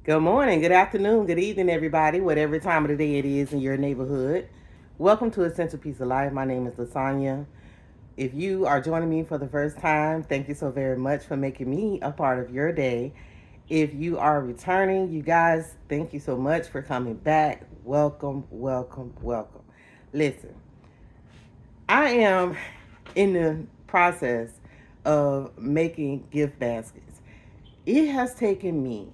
Good morning, good afternoon, good evening, everybody, whatever time of the day it is in your neighborhood. Welcome to Essential Piece of Life. My name is Lasagna. If you are joining me for the first time, thank you so very much for making me a part of your day. If you are returning, you guys, thank you so much for coming back. Welcome, welcome, welcome. Listen, I am in the process of making gift baskets. It has taken me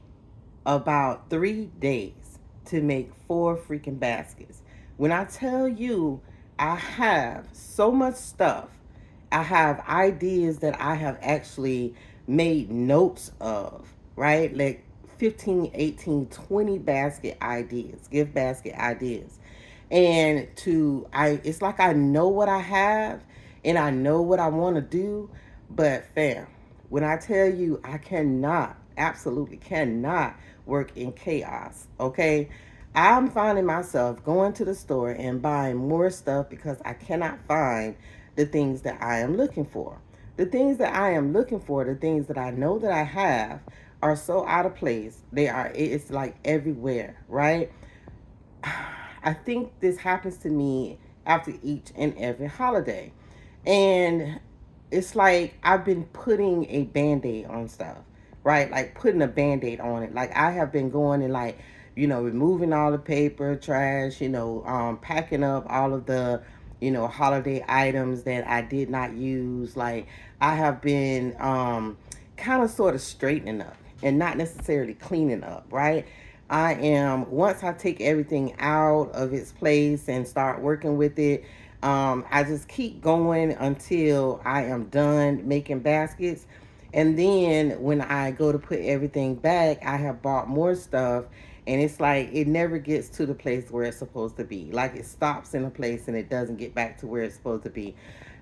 about 3 days to make four freaking baskets. When I tell you I have so much stuff, I have ideas that I have actually made notes of, right? Like 15, 18, 20 basket ideas, gift basket ideas. And it's like I know what I have and I know what I want to do, but fam, when I tell you I cannot, absolutely cannot work in chaos, okay? I'm finding myself going to the store and buying more stuff because I cannot find the things that I am looking for. The things that I am looking for, the things that I know that I have, are so out of place. It's like everywhere, right? I think this happens to me after each and every holiday. And it's like I've been putting a band aid on stuff, right? Like putting a band aid on it. Like I have been going and like, removing all the paper, trash, packing up all of the, holiday items that I did not use. Like I have been kind of sort of straightening up and not necessarily cleaning up, right? Once I take everything out of its place and start working with it, I just keep going until I am done making baskets. And then when I go to put everything back, I have bought more stuff. And it's like it never gets to the place where it's supposed to be. Like it stops in a place and it doesn't get back to where it's supposed to be.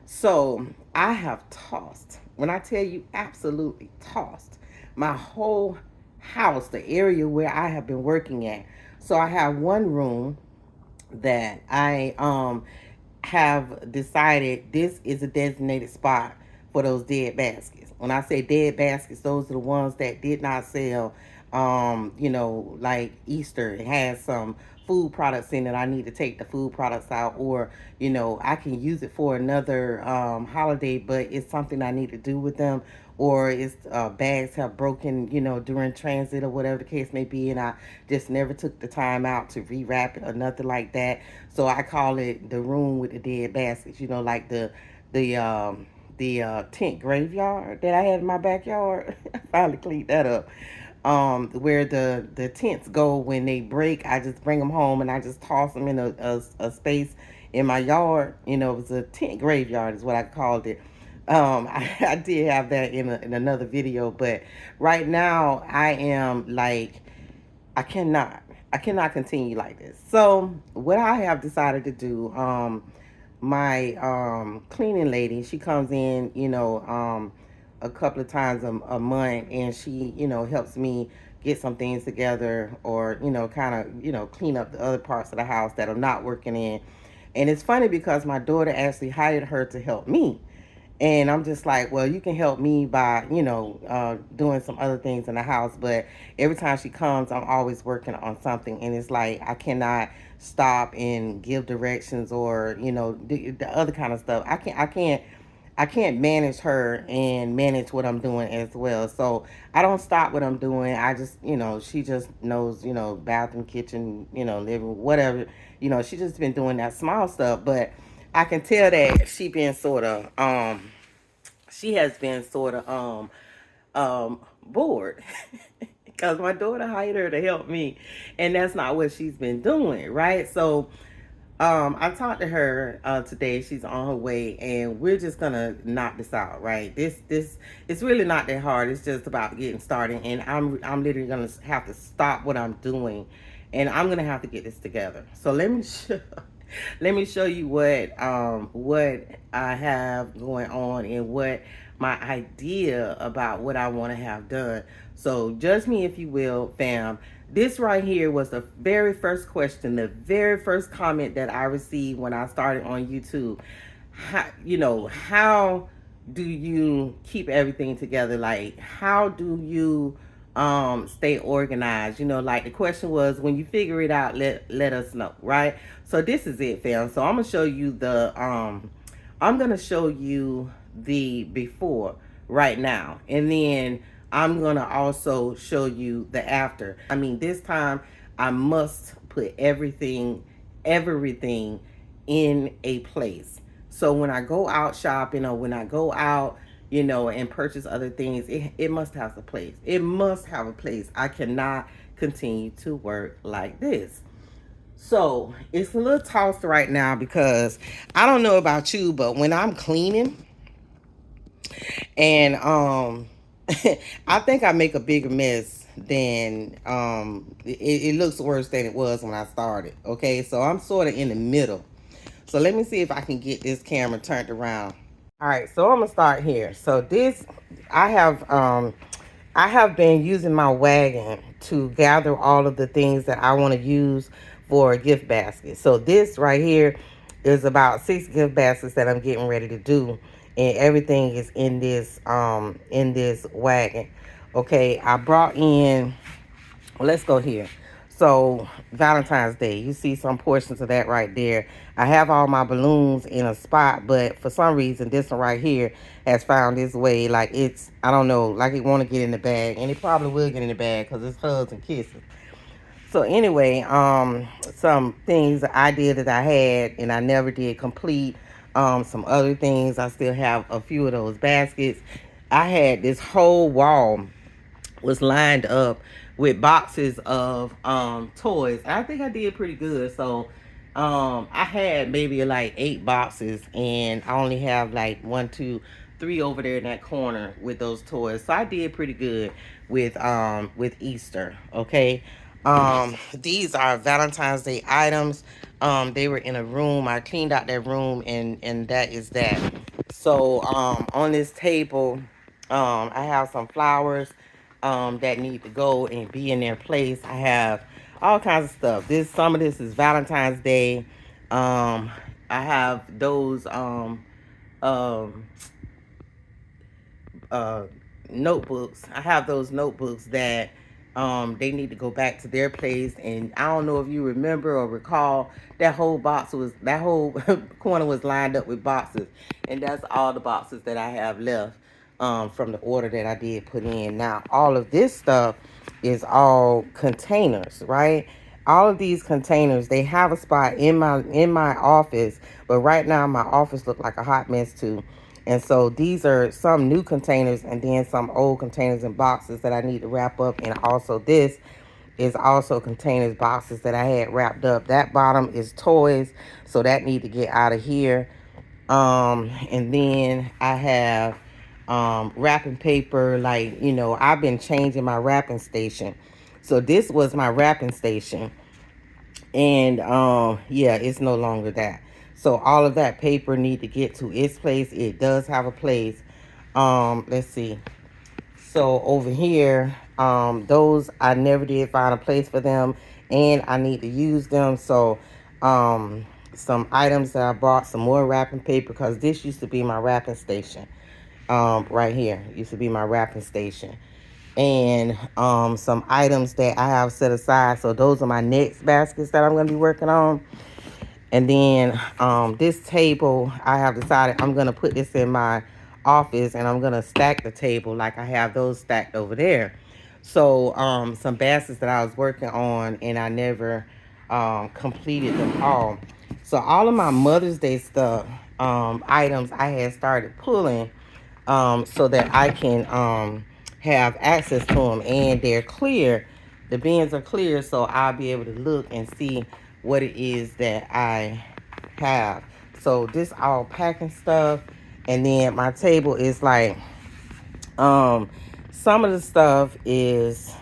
So I have tossed, when I tell you absolutely tossed, my whole house, the area where I have been working at. So I have one room that I have decided this is a designated spot for those dead baskets. When I say dead baskets, those are the ones that did not sell. Like Easter, it has some food products in it. I need to take the food products out, or I can use it for another holiday, but it's something I need to do with them, or it's bags have broken, during transit or whatever the case may be, and I just never took the time out to rewrap it or nothing like that. So I call it the room with the dead baskets. Like the tent graveyard that I had in my backyard. I finally cleaned that up. Where the tents go when they break, I just bring them home and I just toss them in a space in my yard. It was a tent graveyard, is what I called it. I did have that in another video, but right now I am like I cannot. I cannot continue like this. So what I have decided to do, my cleaning lady, she comes in, a couple of times a month, and she, helps me get some things together, or kind of, clean up the other parts of the house that I'm not working in. And it's funny because my daughter actually hired her to help me. And I'm just like, well, you can help me by, doing some other things in the house. But every time she comes, I'm always working on something. And it's like, I cannot stop and give directions, or, the other kind of stuff. I can't manage her and manage what I'm doing as well. So I don't stop what I'm doing. I just, she just knows, bathroom, kitchen, living, whatever. She just been doing that small stuff. But I can tell that she has been sort of bored because my daughter hired her to help me, and that's not what she's been doing, right? So I talked to her today. She's on her way, and we're just gonna knock this out, right? This it's really not that hard. It's just about getting started, and I'm literally gonna have to stop what I'm doing, and I'm gonna have to get this together. So let me show you what I have going on and what my idea about what I want to have done. So judge me if you will, fam. This right here was the very first question, the very first comment that I received when I started on YouTube. How do you keep everything together? Like, how do you stay organized. You know, like the question was, when you figure it out, let us know, right? So this is it, fam. So I'm gonna show you the before right now, and then I'm gonna also show you the after. I mean, this time I must put everything in a place. So when I go out shopping, or when I go out, and purchase other things, it must have a place. It must have a place. I cannot continue to work like this. So it's a little tossed right now because I don't know about you, but when I'm cleaning, and I think I make a bigger mess than it looks worse than it was when I started. Okay, so I'm sort of in the middle. So let me see if I can get this camera turned around. All right, so I'm gonna start here. So this, I have um, I have been using my wagon to gather all of the things that I want to use for a gift basket. So this right here is about 6 gift baskets that I'm getting ready to do, and everything is in this wagon. Okay, I brought in. Well, let's go here. So Valentine's Day, you see some portions of that right there. I have all my balloons in a spot, but for some reason, this one right here has found its way. Like it's, I don't know, like it want to get in the bag, and it probably will get in the bag because it's hugs and kisses. So anyway, some things that I did that I had and I never did complete. Some other things I still have a few of those baskets. I had this whole wall was lined up with boxes of toys. I think I did pretty good. So I had maybe like 8 boxes, and I only have like 1, 2, 3 over there in that corner with those toys. So I did pretty good with Easter. Okay. These are Valentine's Day items. They were in a room. I cleaned out that room, and that is that. So on this table, I have some flowers that need to go and be in their place. I have all kinds of stuff. Some of this is Valentine's Day. Um, I have those um, uh, notebooks. I have those notebooks that they need to go back to their place. And I don't know if you remember or recall, that whole corner was lined up with boxes, and that's all the boxes that I have left from the order that I did put in. Now all of this stuff is all containers, right? All of these containers, they have a spot in my office, but right now my office look like a hot mess too. And so these are some new containers, and then some old containers and boxes that I need to wrap up. And also this is also containers, boxes that I had wrapped up. That bottom is toys, so that need to get out of here. And then I have wrapping paper. Like, I've been changing my wrapping station. So this was my wrapping station, and yeah, it's no longer that. So all of that paper need to get to its place. It does have a place. Let's see. So over here, those I never did find a place for them, and I need to use them. So some items that I bought, some more wrapping paper, because this used to be my wrapping station. Right here used to be my wrapping station. And some items that I have set aside. So those are my next baskets that I'm going to be working on. And then this table, I have decided I'm going to put this in my office, and I'm going to stack the table like I have those stacked over there. So some baskets that I was working on, and I never completed them all. So all of my Mother's Day stuff, items I had started pulling, so that I can have access to them, and they're clear. The bins are clear, so I'll be able to look and see what it is that I have. So this all packing stuff, and then my table is like some of the stuff is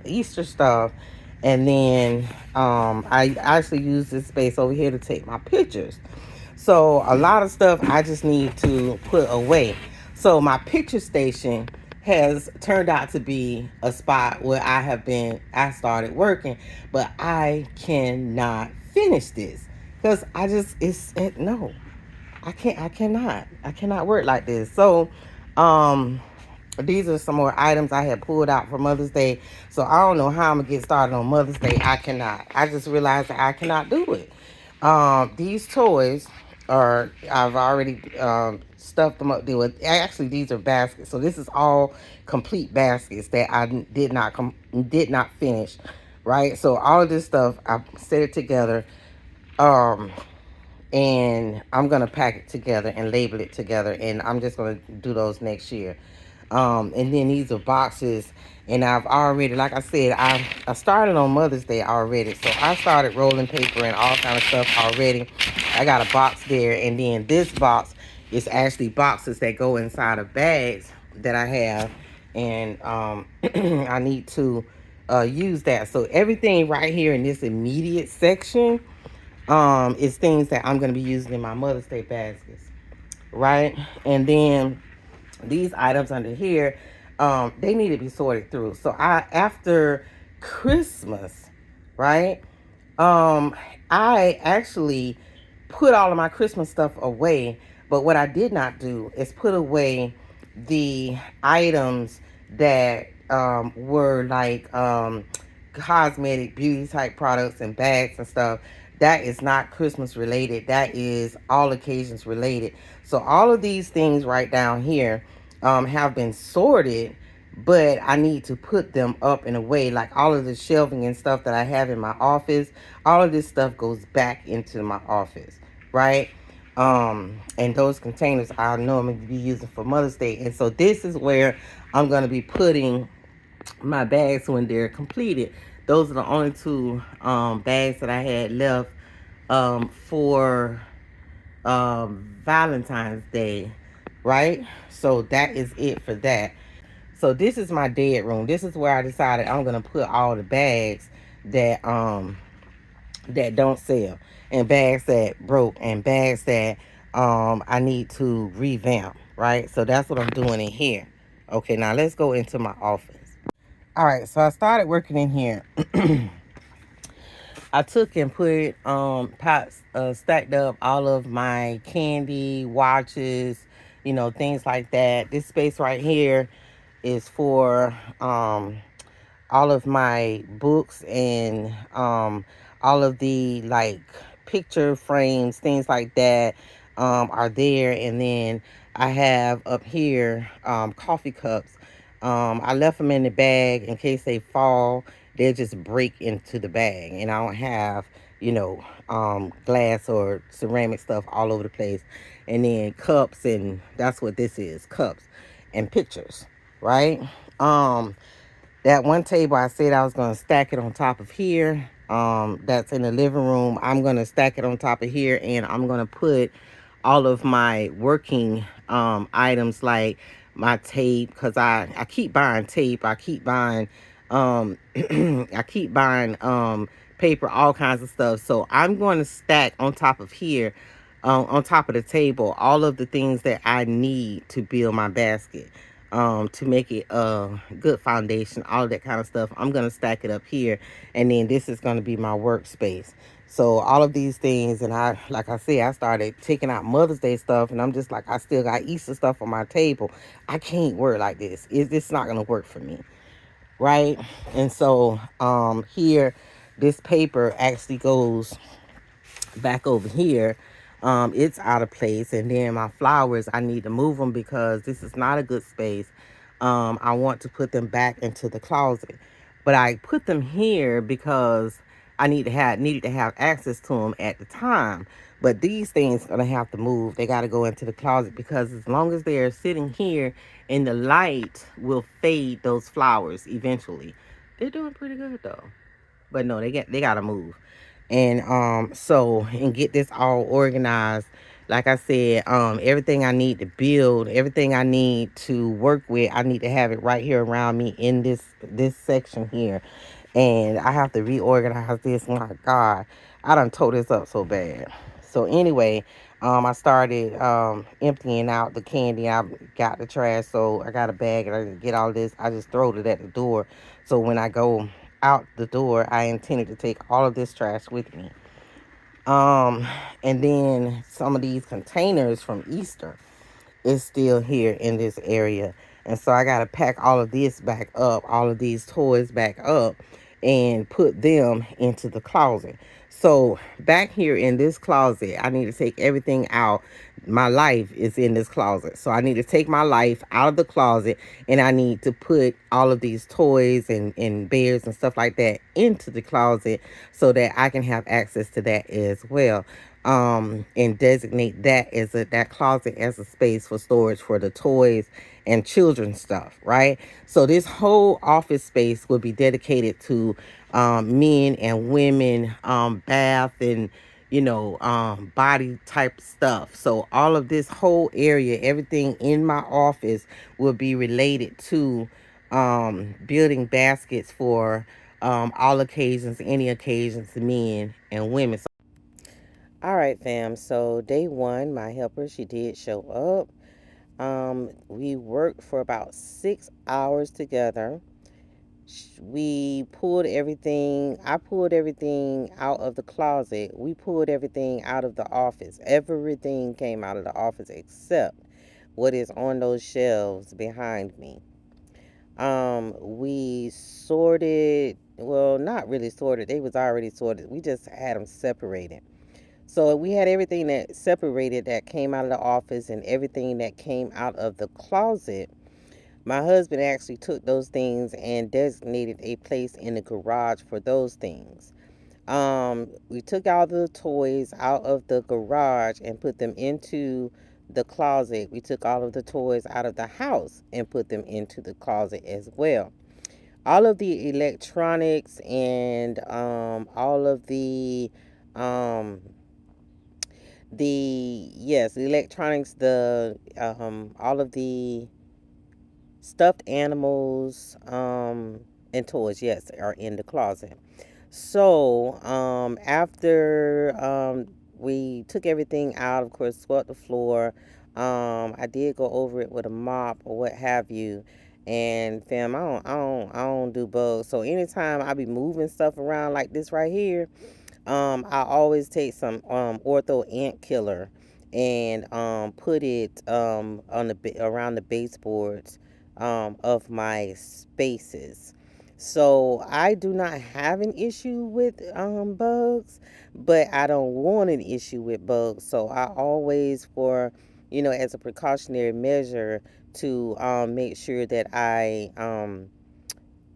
Easter stuff, and then I actually use this space over here to take my pictures. So a lot of stuff I just need to put away. So my picture station has turned out to be a spot where I started working, but I cannot finish this because no, I cannot work like this. So, These are some more items I had pulled out for Mother's Day. So I don't know how I'm gonna get started on Mother's Day. I cannot. I just realized that I cannot do it. These toys are, I've already stuffed them up. They were actually, these are baskets. So this is all complete baskets that I did not finish. Right. So all of this stuff I set it together. Um, and I'm gonna pack it together and label it together, and I'm just gonna do those next year. And then these are boxes, and I've already, like I said, I started on Mother's Day already, so I started rolling paper and all kind of stuff already. I got a box there, and then this box is actually boxes that go inside of bags that I have, and I need to use that. So everything right here in this immediate section is things that I'm going to be using in my Mother's Day baskets, right? And then these items under here, they need to be sorted through. So after Christmas, right? Um, I actually put all of my Christmas stuff away, but what I did not do is put away the items that were like cosmetic beauty type products and bags and stuff. That is not Christmas related. That is all occasions related. So all of these things right down here have been sorted, but I need to put them up in a way, like all of the shelving and stuff that I have in my office. All of this stuff goes back into my office, right? And those containers I normally be using for Mother's Day. And so this is where I'm going to be putting my bags when they're completed. Those are the only two bags that I had left for Valentine's Day, right? So that is it for that. So this is my dead room. This is where I decided I'm gonna put all the bags that don't sell, and bags that broke, and bags that I need to revamp, right? So that's what I'm doing in here. Okay, now let's go into my office. All right, so I started working in here. I took and put pots, stacked up all of my candy, watches, things like that. This space right here is for all of my books and all of the like picture frames, things like that are there. And then I have up here coffee cups. I left them in the bag in case they fall. They'll just break into the bag, and I don't have glass or ceramic stuff all over the place. And then cups, and that's what this is, cups and pictures, right? That one table I said I was going to stack it on top of here. That's in the living room. I'm going to stack it on top of here, and I'm going to put all of my working items, like my tape, because I keep buying tape. I keep buying I keep buying paper, all kinds of stuff. So I'm going to stack on top of here, on top of the table, all of the things that I need to build my basket, to make it a good foundation, all that kind of stuff. I'm going to stack it up here, and then this is going to be my workspace. So all of these things, and like I said, I started taking out Mother's Day stuff, and I'm just like, I still got Easter stuff on my table. I can't work like this. It's not going to work for me, right? And so here, this paper actually goes back over here. It's out of place. And then my flowers, I need to move them because this is not a good space. I want to put them back into the closet, but I put them here because I needed to have access to them at the time. But these things gonna have to move. They got to go into the closet, because as long as they're sitting here, and the light will fade those flowers eventually. They're doing pretty good though, but no, they gotta move. And and get this all organized. Like I said, everything I need to build, everything I need to work with, I need to have it right here around me in this section here. And I have to reorganize this. My God, I done tore this up so bad. So anyway, I started emptying out the candy. I got the trash, so I got a bag, and I just get all this. I just throw it at the door. So when I go out the door, I intended to take all of this trash with me. And then some of these containers from Easter is still here in this area. And so I got to pack all of this back up, all of these toys back up, and put them into the closet. So back here in this closet, I need to take everything out. My life is in this closet. So I need to take my life out of the closet, and I need to put all of these toys and bears and stuff like that into the closet so that I can have access to that as well. And designate that as that closet as a space for storage for the toys and children's stuff, right? So this whole office space will be dedicated to men and women bath and body type stuff. So all of this whole area, everything in my office will be related to building baskets for all occasions, any occasions, men and women. All right, fam. So day one, my helper, she did show up. We worked for about 6 hours together. We pulled everything. I pulled everything out of the closet. We pulled everything out of the office. Everything came out of the office except what is on those shelves behind me. We sorted. Well, not really sorted. They was already sorted. We just had them separated. So we had everything that separated that came out of the office and everything that came out of the closet. My husband actually took those things and designated a place in the garage for those things. We took all the toys out of the garage and put them into the closet. We took all of the toys out of the house and put them into the closet as well. All of the electronics and all of um, the electronics, the all of the stuffed animals and toys, yes, are in the closet. So after we took everything out, of course, swept the floor. I did go over it with a mop or what have you. And fam, I don't do bugs. So anytime I be moving stuff around like this right here, I always take some ortho ant killer and put it on around the baseboards of my spaces. So I do not have an issue with bugs, but I don't want an issue with bugs. So I always, for as a precautionary measure, to make sure that I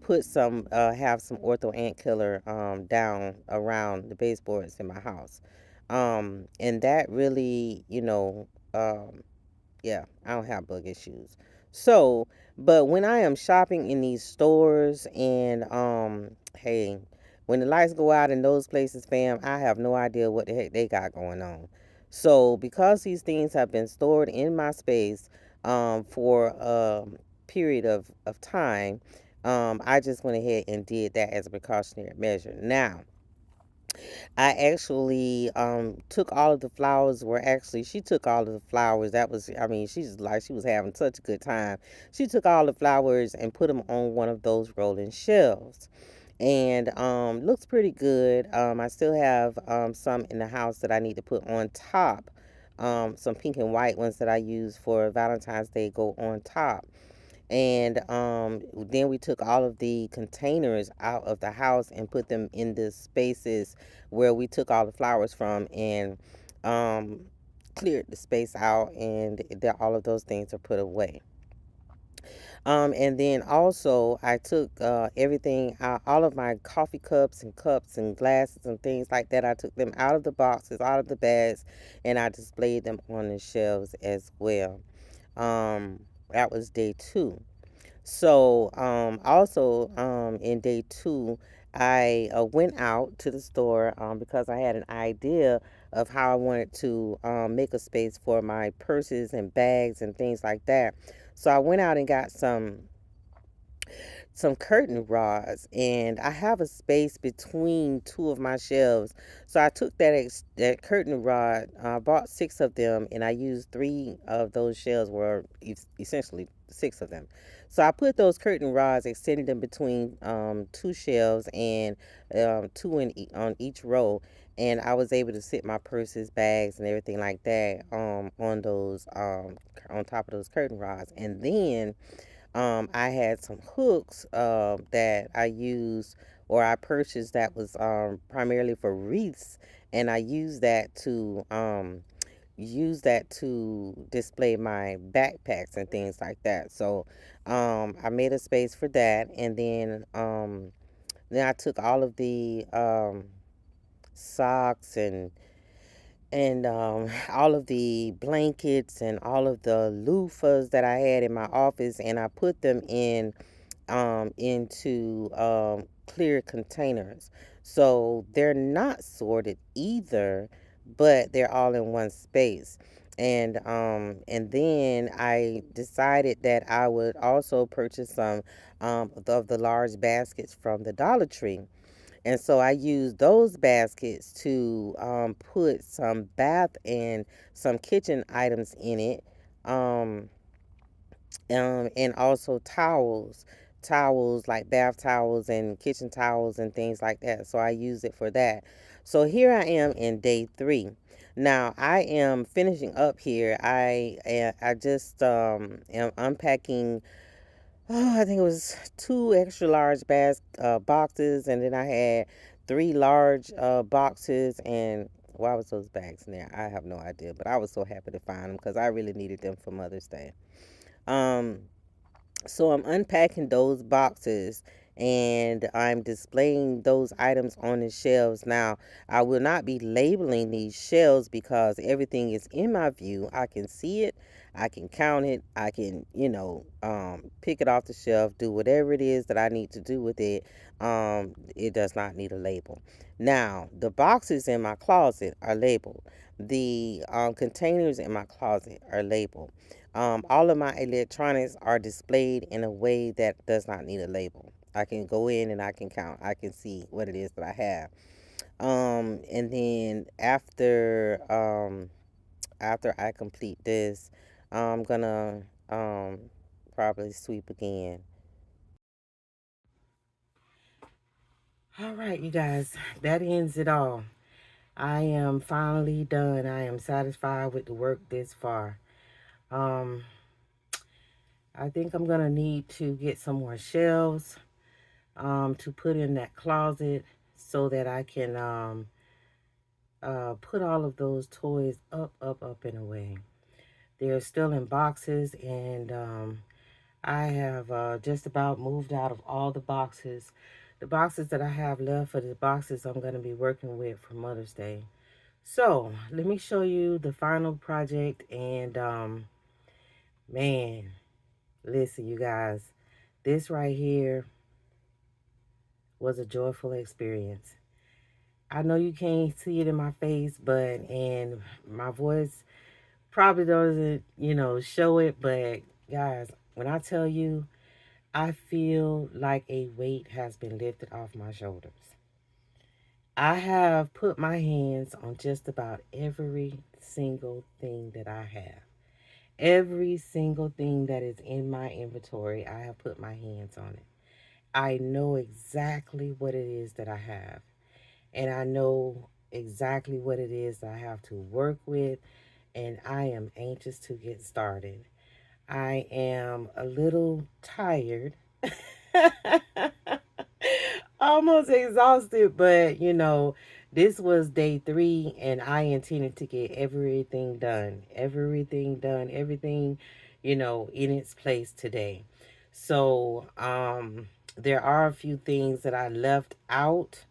put some have some ortho ant killer down around the baseboards in my house. And that really, yeah, I don't have bug issues. So, but when I am shopping in these stores and hey, when the lights go out in those places, fam, I have no idea what the heck they got going on. So, because these things have been stored in my space for a period of time, I just went ahead and did that as a precautionary measure. Now, I actually took all of the flowers. Were actually She took all of the flowers. That was, I mean, she's like, she was having such a good time. She took all the flowers and put them on one of those rolling shelves, and looks pretty good. I still have some in the house that I need to put on top. Some pink and white ones that I use for Valentine's Day go on top. And then we took all of the containers out of the house and put them in the spaces where we took all the flowers from, and um, cleared the space out, and all of those things are put away. And then also I took everything out, all of my coffee cups and glasses and things like that. I took them out of the boxes, out of the bags, and I displayed them on the shelves as well. That was day two. So, also, in day two, I went out to the store because I had an idea of how I wanted to make a space for my purses and bags and things like that. So I went out and got some curtain rods, and I have a space between two of my shelves. So I took that curtain rod, bought six of them, and I used three of those shelves, were essentially six of them. So I put those curtain rods, extended them between two shelves, and two on each row. And I was able to sit my purses, bags, and everything like that on those on top of those curtain rods. And then I had some hooks that I used or I purchased that was primarily for wreaths, and I use that to display my backpacks and things like that. So I made a space for that, and then I took all of the socks and all of the blankets and all of the loofahs that I had in my office, and I put them into clear containers. So they're not sorted either, but they're all in one space. And then I decided that I would also purchase some of the large baskets from the Dollar Tree. And so I used those baskets to put some bath and some kitchen items in it. Um, and also towels like bath towels and kitchen towels and things like that. So I use it for that. So here I am in day 3. Now I am finishing up here. I just am unpacking. Oh, I think it was 2 extra large boxes, and then I had 3 large boxes. And why was those bags in there? I have no idea, but I was so happy to find them because I really needed them for Mother's Day. Um, so I'm unpacking those boxes and I'm displaying those items on the shelves. Now, I will not be labeling these shelves because everything is in my view. I can see it, I can count it, I can, pick it off the shelf, do whatever it is that I need to do with it. It does not need a label. Now, the boxes in my closet are labeled. The containers in my closet are labeled. All of my electronics are displayed in a way that does not need a label. I can go in and I can count. I can see what it is that I have. And then after I complete this, I'm gonna probably sweep again. All right, you guys, that ends it all. I am finally done. I am satisfied with the work this far. Um, I think I'm gonna need to get some more shelves to put in that closet so that I can put all of those toys up and away. They're still in boxes, and I have just about moved out of all the boxes. The boxes that I have left are the boxes I'm going to be working with for Mother's Day. So let me show you the final project, and man, listen, you guys, this right here was a joyful experience. I know you can't see it in my face, but and my voice probably doesn't, show it, but guys, when I tell you, I feel like a weight has been lifted off my shoulders. I have put my hands on just about every single thing that I have. Every single thing that is in my inventory, I have put my hands on it. I know exactly what it is that I have. And I know exactly what it is I have to work with, and I am anxious to get started. I am a little tired, almost exhausted, but this was day 3, and I intended to get everything done, everything, in its place today. So, there are a few things that I left out,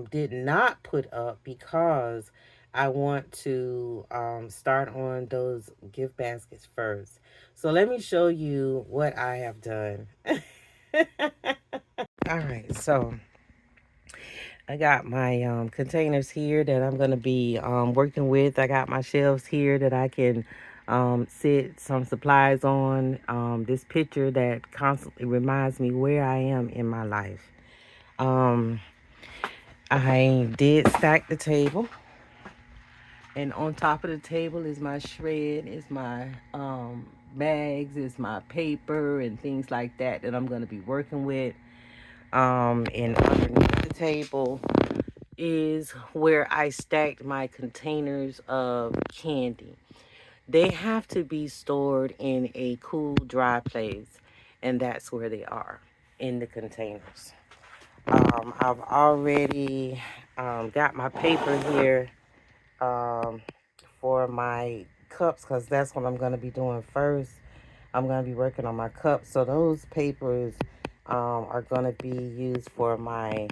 did not put up because I want to start on those gift baskets first. So let me show you what I have done. All right, so I got my containers here that I'm going to be working with. I got my shelves here that I can sit some supplies on. This picture that constantly reminds me where I am in my life. Um, I did stack the table, and on top of the table is my shred, is my bags, is my paper and things like that that I'm going to be working with. And underneath the table is where I stacked my containers of candy. They have to be stored in a cool, dry place. and that's where they are in the containers. I've already got my paper here um, for my cups, because that's what I'm going to be doing first. I'm going to be working on my cups. So those papers are going to be used for my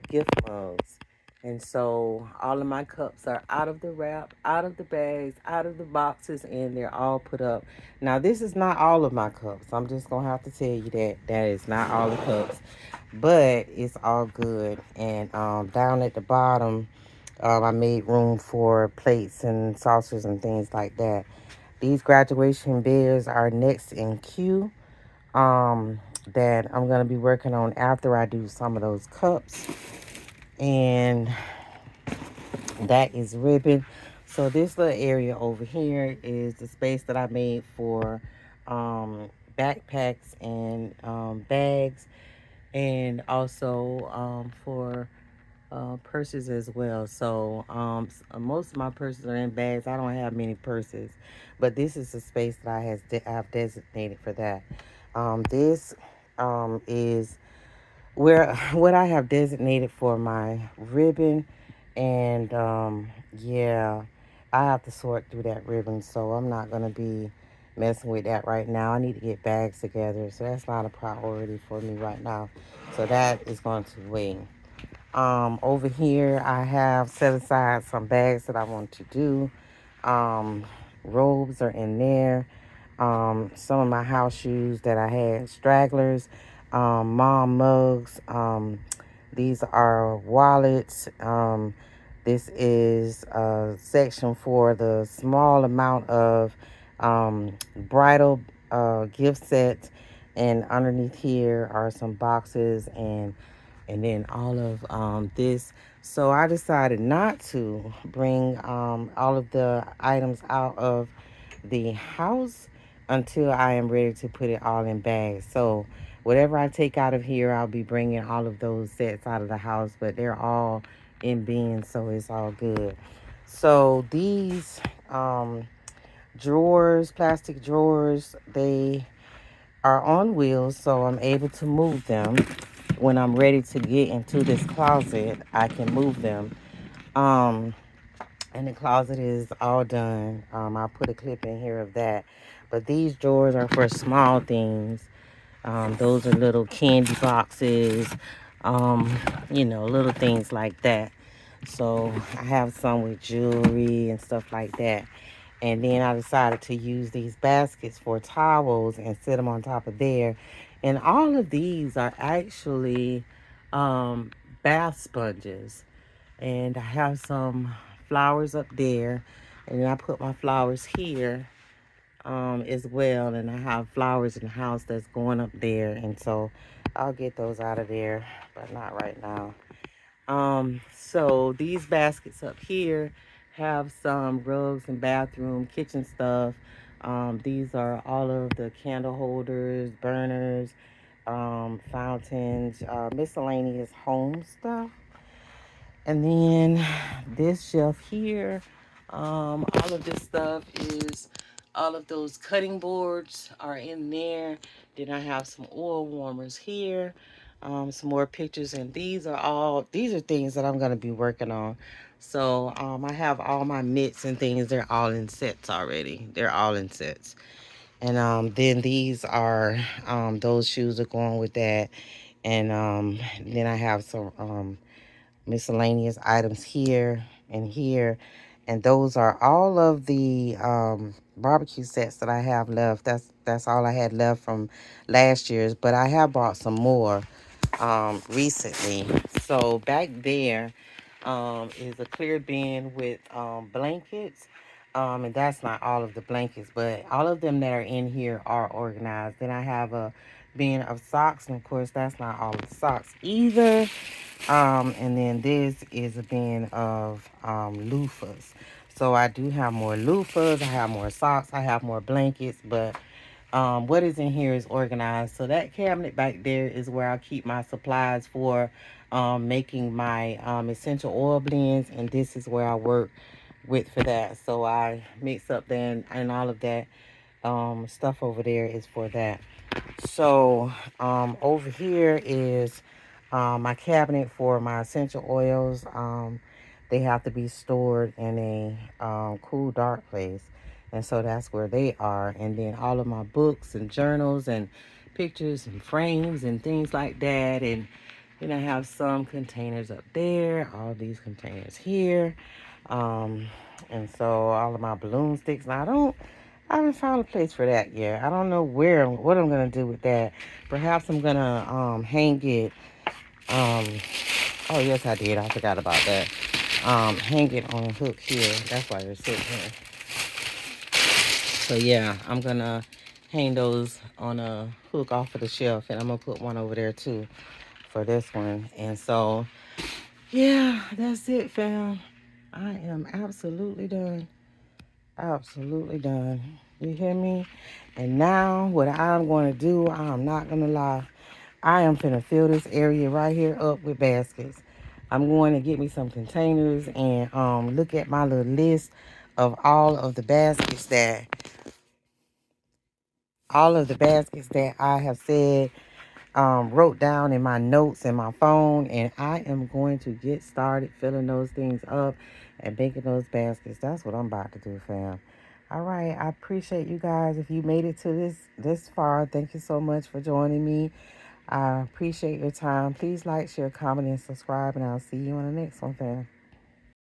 gift mugs. And so all of my cups are out of the wrap, out of the bags, out of the boxes, and they're all put up. Now, this is not all of my cups. I'm just going to have to tell you that that is not all the cups, but it's all good. And down at the bottom, I made room for plates and saucers and things like that. These graduation bears are next in queue, that I'm going to be working on after I do some of those cups. And that is ribbon. So this little area over here is the space that I made for backpacks and bags, and also for purses as well. So most of my purses are in bags. I don't have many purses, but this is the space that I've designated for that. This is where what I have designated for my ribbon, and yeah, I have to sort through that ribbon, so I'm not gonna be messing with that right now. I need to get bags together, so that's not a priority for me right now. So that is going to wait. Over here, I have set aside some bags that I want to do. Um, Robes are in there. Some of my house shoes that I had, stragglers, mom mugs. These are wallets. This is a section for the small amount of bridal gift sets. And underneath here are some boxes and then all of this. So I decided not to bring all of the items out of the house until I am ready to put it all in bags. So whatever I take out of here, I'll be bringing all of those sets out of the house, but they're all in bins, so it's all good. So these drawers, plastic drawers, they are on wheels, so I'm able to move them. When I'm ready to get into this closet, I can move them. Um, and the closet is all done. I'll put a clip in here of that. But these drawers are for small things. Those are little candy boxes, little things like that. So I have some with jewelry and stuff like that. And then I decided to use these baskets for towels and set them on top of there. And all of these are actually um, bath sponges. And I have some flowers up there. And then I put my flowers here as well. And I have flowers in the house that's going up there. And so I'll get those out of there, but not right now. So these baskets up here have some rugs and bathroom, kitchen stuff. These are all of the candle holders, burners, fountains, miscellaneous home stuff. And then this shelf here, all of this stuff is all of those cutting boards are in there. Then I have some oil warmers here, some more pictures, and these are things that I'm gonna be working on. So I have all my mitts and things, they're all in sets already. They're all in sets. And then these are those shoes are going with that. And then I have some miscellaneous items here and here, and those are all of the barbecue sets that I have left. That's all I had left from last year's, but I have bought some more recently. So back there is a clear bin with blankets. And that's not all of the blankets, but all of them that are in here are organized. Then I have a bin of socks, and of course that's not all of the socks either. And then this is a bin of loofahs. So I do have more loofahs, I have more socks, I have more blankets, but what is in here is organized. So that cabinet back there is where I keep my supplies for making my essential oil blends, and this is where I work with for that. So I mix up then, and all of that stuff over there is for that. So over here is my cabinet for my essential oils. They have to be stored in a cool, dark place. And so that's where they are. And then all of my books and journals and pictures and frames and things like that. And then I have some containers up there, all these containers here. Um, and so all of my balloon sticks. Now I haven't found a place for that yet. I don't know what I'm gonna do with that. Perhaps I'm gonna hang it. Um, oh yes, I did. I forgot about that. Hang it on a hook here. That's why they're sitting here. So yeah, I'm gonna hang those on a hook off of the shelf, and I'm gonna put one over there too for this one. And so yeah, that's it, fam. I am absolutely done. Absolutely done. You hear me? And now, what I'm going to do, I'm not going to lie. I am finna fill this area right here up with baskets. I'm going to get me some containers and look at my little list of all of the baskets that I have said wrote down in my notes in my phone, and I am going to get started filling those things up and making those baskets. That's what I'm about to do, fam. All right, I appreciate you guys. If you made it to this far, thank you so much for joining me. I appreciate your time. Please like, share, comment, and subscribe, and I'll see you on the next one, fam.